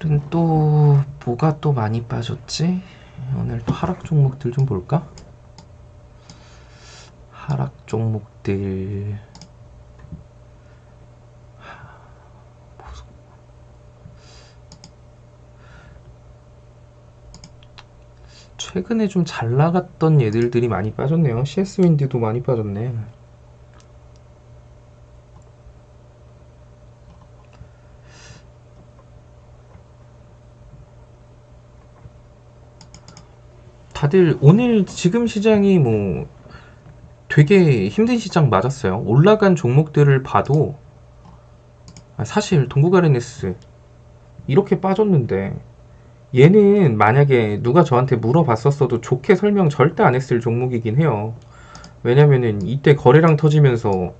오늘은 또 뭐가 또 많이 빠졌지? 오늘 또 하락 종목들 좀 볼까? 하락 종목들 최근에 좀 잘 나갔던 얘들들이 많이 빠졌네요. CS 윈드도 많이 빠졌네. 다들 오늘 지금 시장이 뭐 되게 힘든 시장 맞았어요. 올라간 종목들을 봐도 사실 동국아레네스 이렇게 빠졌는데 얘는 만약에 누가 저한테 물어봤었어도 좋게 설명 절대 안 했을 종목이긴 해요. 왜냐면은 이때 거래량 터지면서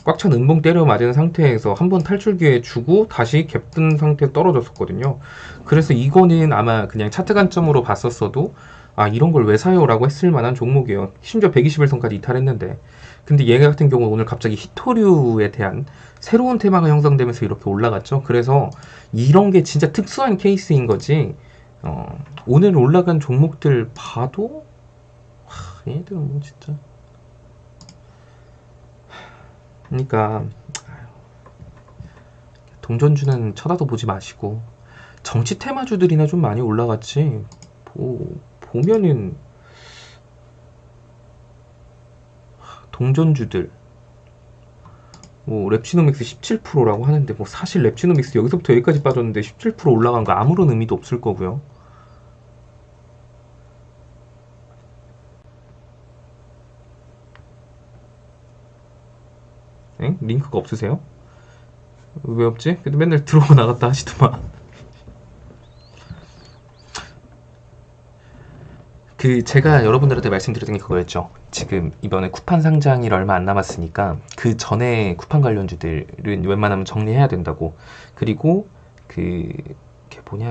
꽉 찬 음봉 때려 맞은 상태에서 한번 탈출 기회 주고 다시 갭든 상태 떨어졌었거든요. 그래서 이거는 아마 그냥 차트 관점으로 봤었어도 아 이런 걸 왜 사요? 라고 했을 만한 종목이에요. 심지어 121선까지 이탈했는데 근데 얘 같은 경우 오늘 갑자기 히토류에 대한 새로운 테마가 형성되면서 이렇게 올라갔죠. 그래서 이런 게 진짜 특수한 케이스인 거지 오늘 올라간 종목들 봐도 얘들은 뭐 진짜 그러니까 동전주는 쳐다도 보지 마시고 정치 테마주들이나 좀 많이 올라갔지 보면은 동전주들 뭐 랩시노믹스 17%라고 하는데 뭐 사실 랩시노믹스 여기서부터 여기까지 빠졌는데 17% 올라간 거 아무런 의미도 없을 거고요. 엥? 링크가 없으세요? 왜 없지? 근데 맨날 들어오고 나갔다 하시더만. 제가 여러분들한테 말씀드렸던 게 그거였죠. 지금 이번에 쿠판 상장일 얼마 안 남았으니까 그 전에 쿠판 관련주들은 웬만하면 정리해야 된다고. 그리고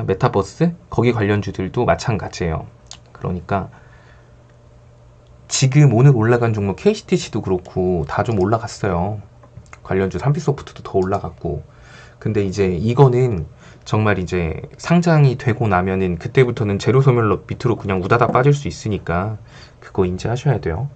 메타버스 거기 관련주들도 마찬가지예요. 그러니까 지금 오늘 올라간 종목 KCTC도 그렇고 다 좀 올라갔어요. 관련주 삼피소프트도 더 올라갔고. 근데 이제 이거는 정말 이제 상장이 되고 나면은 그때부터는 제로 소멸로 밑으로 그냥 우다다 빠질 수 있으니까 그거 인지하셔야 돼요.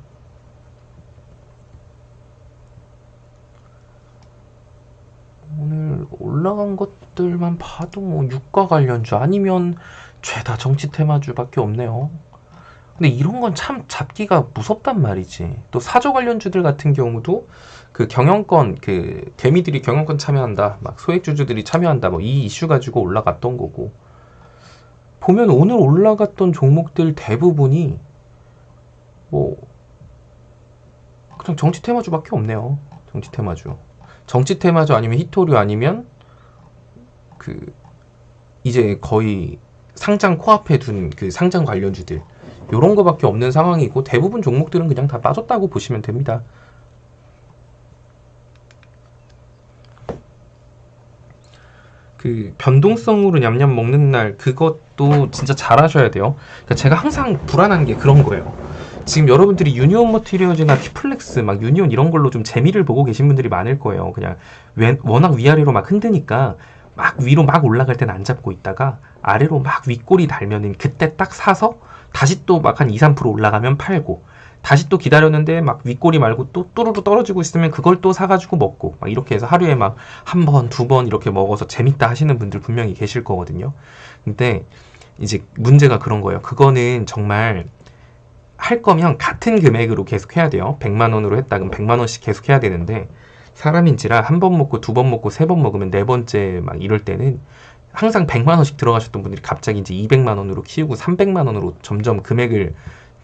오늘 올라간 것들만 봐도 뭐 유가 관련주 아니면 죄다 정치 테마주밖에 없네요. 근데 이런 건 참 잡기가 무섭단 말이지. 또 사조 관련주들 같은 경우도 경영권 개미들이 경영권 참여한다, 막 소액주주들이 참여한다, 뭐 이 이슈 가지고 올라갔던 거고. 보면 오늘 올라갔던 종목들 대부분이 뭐 그냥 정치 테마주밖에 없네요. 정치 테마주 아니면 히토류 아니면 이제 거의 상장 코앞에 둔 상장 관련주들 요런 거밖에 없는 상황이고 대부분 종목들은 그냥 다 빠졌다고 보시면 됩니다. 변동성으로 냠냠 먹는 날 그것도 진짜 잘 하셔야 돼요. 그러니까 제가 항상 불안한 게 그런 거예요. 지금 여러분들이 유니온 머티리얼즈나 키플렉스 막 유니온 이런 걸로 좀 재미를 보고 계신 분들이 많을 거예요. 그냥 워낙 위아래로 막 흔드니까 막 위로 막 올라갈 땐 안 잡고 있다가 아래로 막 윗꼬리 달면은 그때 딱 사서 다시 또 막 한 2~3% 올라가면 팔고 다시 또 기다렸는데 막 윗꼬리 말고 또 또르르 떨어지고 있으면 그걸 또 사가지고 먹고 막 이렇게 해서 하루에 막 한 번, 두 번 이렇게 먹어서 재밌다 하시는 분들 분명히 계실 거거든요. 근데 이제 문제가 그런 거예요. 그거는 정말 할 거면 같은 금액으로 계속 해야 돼요. 100만 원으로 했다 그럼 100만 원씩 계속 해야 되는데 사람인지라 한 번 먹고 두 번 먹고 세 번 먹으면 네 번째 막 이럴 때는 항상 100만 원씩 들어가셨던 분들이 갑자기 이제 200만 원으로 키우고 300만 원으로 점점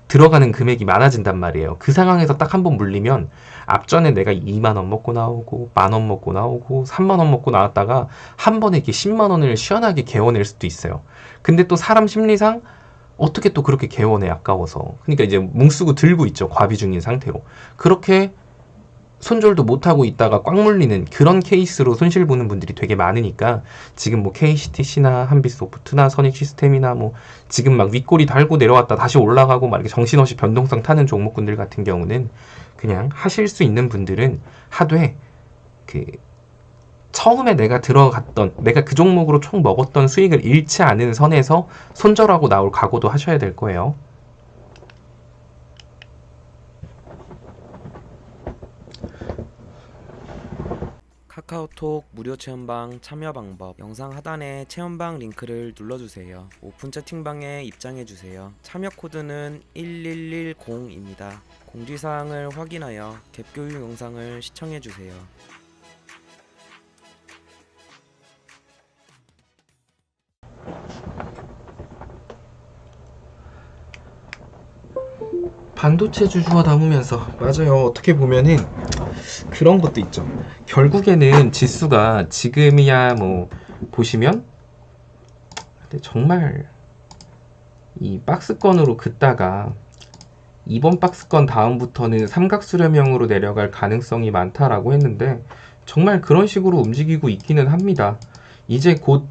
들어가는 금액이 많아진단 말이에요. 그 상황에서 딱 한 번 물리면 앞전에 내가 2만 원 먹고 나오고 만 원 먹고 나오고 3만 원 먹고 나왔다가 한 번에 이렇게 10만 원을 시원하게 개워낼 수도 있어요. 근데 또 사람 심리상 어떻게 또 그렇게 개원해 아까워서 그러니까 이제 뭉쓰고 들고 있죠. 과비 중인 상태로 그렇게 손절도 못하고 있다가 꽉 물리는 그런 케이스로 손실 보는 분들이 되게 많으니까 지금 뭐 KCTC나 한빛소프트나 선익시스템이나 뭐 지금 막 윗꼬리 달고 내려왔다 다시 올라가고 막 이렇게 정신없이 변동성 타는 종목군들 같은 경우는 그냥 하실 수 있는 분들은 하되 처음에 내가 들어갔던, 내가 그 종목으로 총 먹었던 수익을 잃지 않은 선에서 손절하고 나올 각오도 하셔야 될 거예요. 카카오톡 무료 체험방 참여 방법 영상 하단에 체험방 링크를 눌러주세요. 오픈 채팅방에 입장해주세요. 참여 코드는 1110입니다. 공지사항을 확인하여 갭 교육 영상을 시청해주세요. 반도체 주주와 남으면서 맞아요. 어떻게 보면은 그런 것도 있죠. 결국에는 지수가 지금이야 뭐 보시면 근데 정말 이 박스권으로 긋다가 이번 박스권 다음부터는 삼각수렴형으로 내려갈 가능성이 많다라고 했는데 정말 그런 식으로 움직이고 있기는 합니다. 이제 곧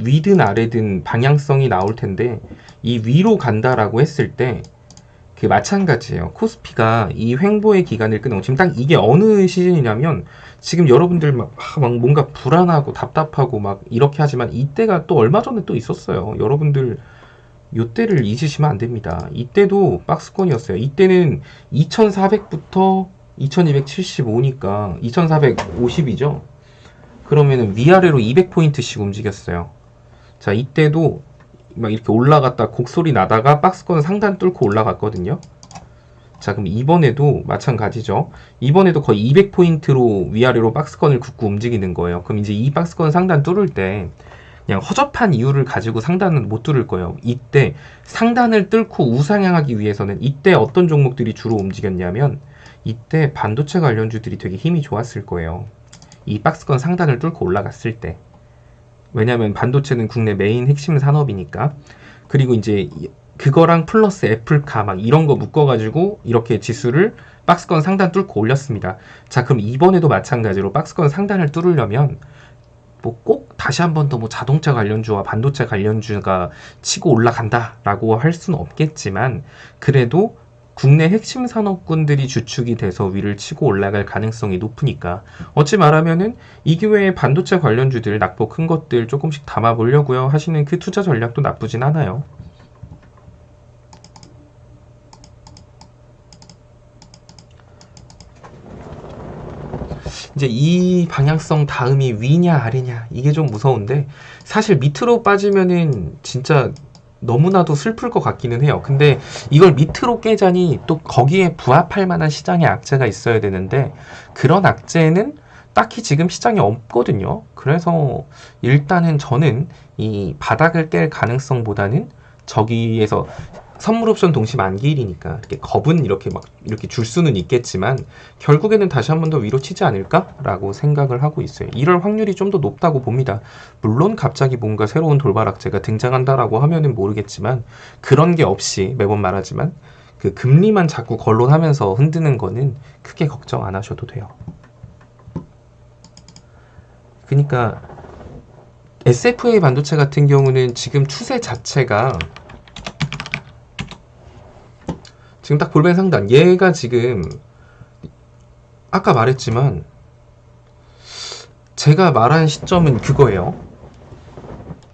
위든 아래든 방향성이 나올 텐데 이 위로 간다라고 했을 때 그 마찬가지예요. 코스피가 이 횡보의 기간을 끊어 지금 딱 이게 어느 시즌이냐면 지금 여러분들 막 뭔가 불안하고 답답하고 막 이렇게 하지만 이때가 또 얼마 전에 또 있었어요. 여러분들 요때를 잊으시면 안 됩니다. 이때도 박스권이었어요. 이때는 2400부터 2275니까 2450이죠. 그러면은 위아래로 200포인트씩 움직였어요. 자, 이때도 막 이렇게 올라갔다 곡소리 나다가 박스권 상단 뚫고 올라갔거든요. 자, 그럼 이번에도 마찬가지죠. 이번에도 거의 200포인트로 위아래로 박스권을 긋고 움직이는 거예요. 그럼 이제 이 박스권 상단 뚫을 때 그냥 허접한 이유를 가지고 상단은 못 뚫을 거예요. 이때 상단을 뚫고 우상향하기 위해서는 이때 어떤 종목들이 주로 움직였냐면 이때 반도체 관련주들이 되게 힘이 좋았을 거예요. 이 박스권 상단을 뚫고 올라갔을 때. 왜냐면 반도체는 국내 메인 핵심 산업이니까. 그리고 이제 그거랑 플러스 애플카 막 이런 거 묶어가지고 이렇게 지수를 박스권 상단 뚫고 올렸습니다. 자, 그럼 이번에도 마찬가지로 박스권 상단을 뚫으려면 뭐 꼭 다시 한 번 더 뭐 자동차 관련주와 반도체 관련주가 치고 올라간다라고 할 수는 없겠지만 그래도 국내 핵심 산업군들이 주축이 돼서 위를 치고 올라갈 가능성이 높으니까 어찌 말하면은 이 기회에 반도체 관련주들 낙폭 큰 것들 조금씩 담아보려고요 하시는 그 투자 전략도 나쁘진 않아요. 이제 이 방향성 다음이 위냐 아래냐 이게 좀 무서운데 사실 밑으로 빠지면은 진짜 너무나도 슬플 것 같기는 해요. 근데 이걸 밑으로 깨자니 또 거기에 부합할 만한 시장의 악재가 있어야 되는데 그런 악재는 딱히 지금 시장에 없거든요. 그래서 일단은 저는 이 바닥을 깰 가능성보다는 저기에서 선물 옵션 동시 만기일이니까 이렇게 겁은 이렇게 막 이렇게 줄 수는 있겠지만 결국에는 다시 한 번 더 위로 치지 않을까라고 생각을 하고 있어요. 이럴 확률이 좀 더 높다고 봅니다. 물론 갑자기 뭔가 새로운 돌발 악재가 등장한다라고 하면은 모르겠지만 그런 게 없이 매번 말하지만 그 금리만 자꾸 거론하면서 흔드는 거는 크게 걱정 안 하셔도 돼요. 그러니까 SFA 반도체 같은 경우는 지금 추세 자체가 지금 딱 볼펜 상단 얘가 지금 아까 말했지만 제가 말한 시점은 그거예요.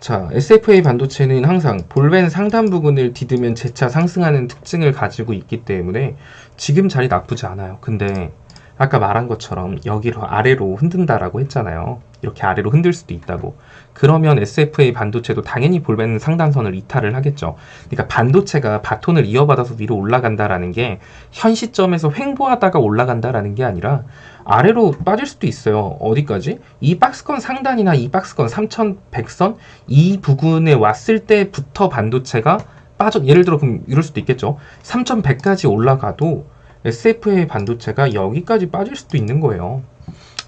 자, SFA 반도체는 항상 볼펜 상단 부분을 디디면 재차 상승하는 특징을 가지고 있기 때문에 지금 자리 나쁘지 않아요. 근데 아까 말한 것처럼 여기로 아래로 흔든다라고 했잖아요. 이렇게 아래로 흔들 수도 있다고. 그러면 SFA 반도체도 당연히 볼펜 상단선을 이탈을 하겠죠. 그러니까 반도체가 바톤을 이어받아서 위로 올라간다라는 게 현 시점에서 횡보하다가 올라간다라는 게 아니라 아래로 빠질 수도 있어요. 어디까지? 이 박스권 상단이나 이 박스권 3100선 이 부근에 왔을 때부터 반도체가 빠져, 예를 들어 그럼 이럴 수도 있겠죠. 3100까지 올라가도 SFA 반도체가 여기까지 빠질 수도 있는 거예요.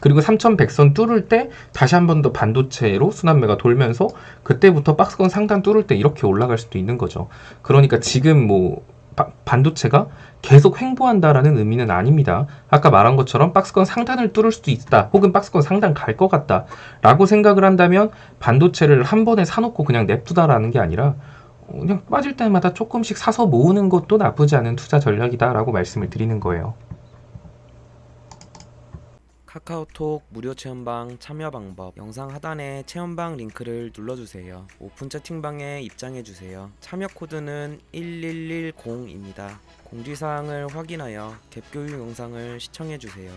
그리고 3100선 뚫을 때 다시 한 번 더 반도체로 순환매가 돌면서 그때부터 박스권 상단 뚫을 때 이렇게 올라갈 수도 있는 거죠. 그러니까 지금 뭐 반도체가 계속 횡보한다라는 의미는 아닙니다. 아까 말한 것처럼 박스권 상단을 뚫을 수도 있다. 혹은 박스권 상단 갈 것 같다. 라고 생각을 한다면 반도체를 한 번에 사놓고 그냥 냅두다라는 게 아니라 그냥 빠질 때마다 조금씩 사서 모으는 것도 나쁘지 않은 투자 전략이다 라고 말씀을 드리는 거예요. 카카오톡 무료 체험방 참여 방법 영상 하단에 체험방 링크를 눌러주세요. 오픈 채팅방에 입장해주세요. 참여 코드는 1110입니다. 공지사항을 확인하여 갭 교육 영상을 시청해주세요.